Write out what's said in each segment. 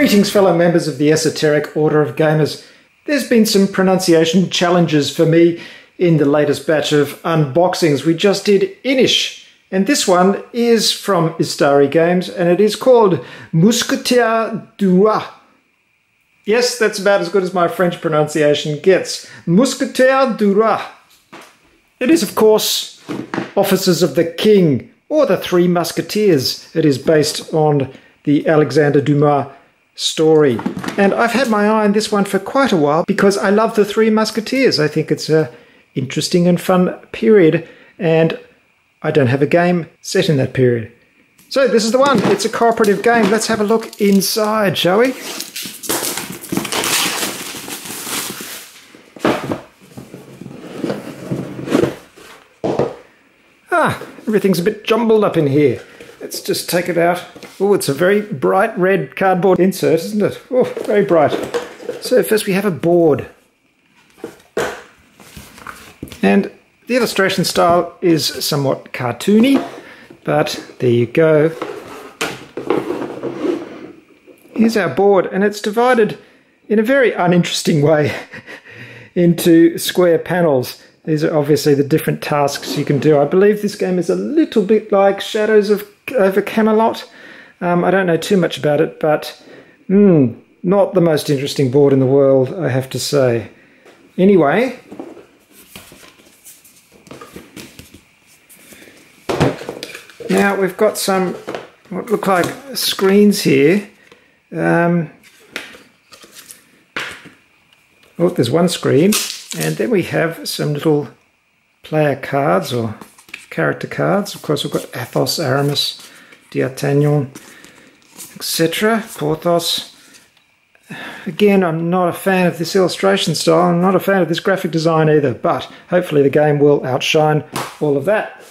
Greetings, fellow members of the Esoteric Order of Gamers. There's been some pronunciation challenges for me in the latest batch of unboxings. We just did Inish, and this one is from Esoteric Games, and it is called Mousquetaires du Roy. Yes, that's about as good as my French pronunciation gets. Mousquetaires du Roy. It is, of course, Officers of the King, or the Three Musketeers. It is based on the Alexandre Dumas story. And I've had my eye on this one for quite a while because I love the Three Musketeers. I think it's an interesting and fun period, and I don't have a game set in that period. So this is the one. It's a cooperative game. Let's have a look inside, shall we? Everything's a bit jumbled up in here. Let's just take it out. Oh, it's a very bright red cardboard insert, isn't it? Oh, very bright. So first we have a board. And the illustration style is somewhat cartoony, but there you go. Here's our board, and it's divided in a very uninteresting way into square panels. These are obviously the different tasks you can do. I believe this game is a little bit like Shadows over Camelot. I don't know too much about it, but not the most interesting board in the world, I have to say. Anyway, now we've got some what look like screens here. Oh, there's one screen. And then we have some little player cards or character cards. Of course, we've got Athos, Aramis, D'Artagnan, etc. Porthos. Again, I'm not a fan of this illustration style. I'm not a fan of this graphic design either, but hopefully the game will outshine all of that.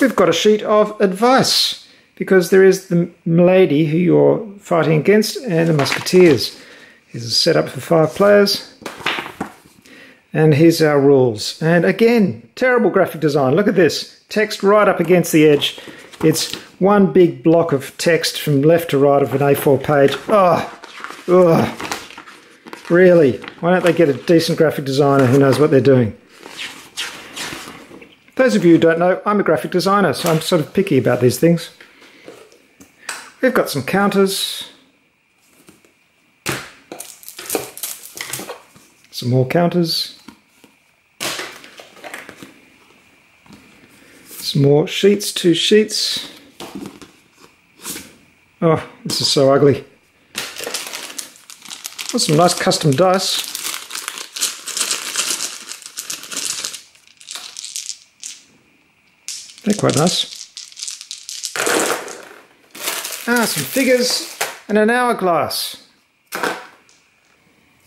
We've got a sheet of advice, because there is the milady who you're fighting against and the musketeers. Here's a setup for 5 players. And here's our rules. And again, terrible graphic design. Look at this. Text right up against the edge. It's one big block of text from left to right of an A4 page. Really? Why don't they get a decent graphic designer who knows what they're doing? Those of you who don't know, I'm a graphic designer, so I'm sort of picky about these things. We've got some counters. Some more counters. Some more sheets, 2 sheets. Oh, this is so ugly. Got some nice custom dice. They're quite nice. Some figures and an hourglass.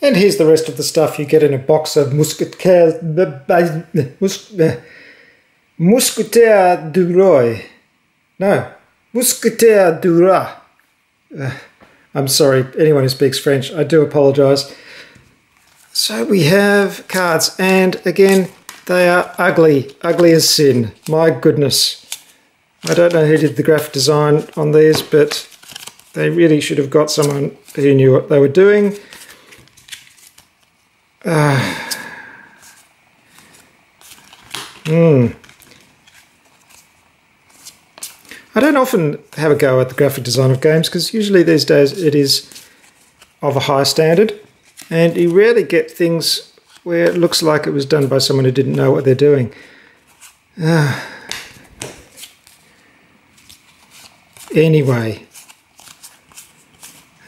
And here's the rest of the stuff you get in a box of Mousquetaires du Roy. No, Mousquetaires du Roy. I'm sorry, anyone who speaks French, I do apologise. So we have cards, and again, they are ugly, ugly as sin. My goodness. I don't know who did the graphic design on these, but they really should have got someone who knew what they were doing. I don't often have a go at the graphic design of games because usually these days it is of a high standard, and you rarely get things where it looks like it was done by someone who didn't know what they're doing. Anyway,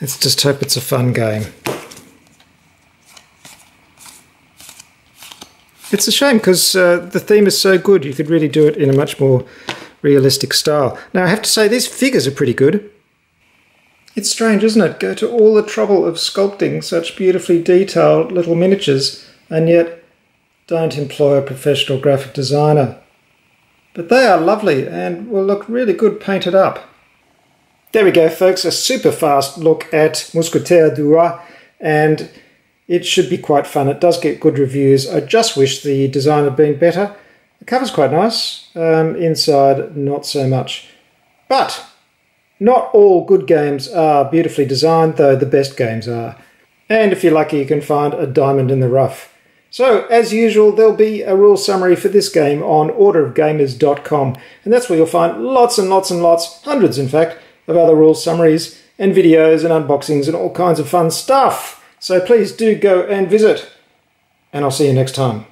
let's just hope it's a fun game. It's a shame because the theme is so good, you could really do it in a much more realistic style. Now I have to say these figures are pretty good. It's strange, isn't it? Go to all the trouble of sculpting such beautifully detailed little miniatures and yet don't employ a professional graphic designer. But they are lovely and will look really good painted up. There we go, folks, a super fast look at Mousquetaires du Roy, and it should be quite fun. It does get good reviews. I just wish the design had been better. The cover's quite nice. Inside, not so much. But Not all good games are beautifully designed, though the best games are. And if you're lucky, you can find a diamond in the rough. So, as usual, there'll be a rule summary for this game on orderofgamers.com, and that's where you'll find lots and lots and lots, hundreds in fact, of other rule summaries and videos and unboxings and all kinds of fun stuff. So please do go and visit, and I'll see you next time.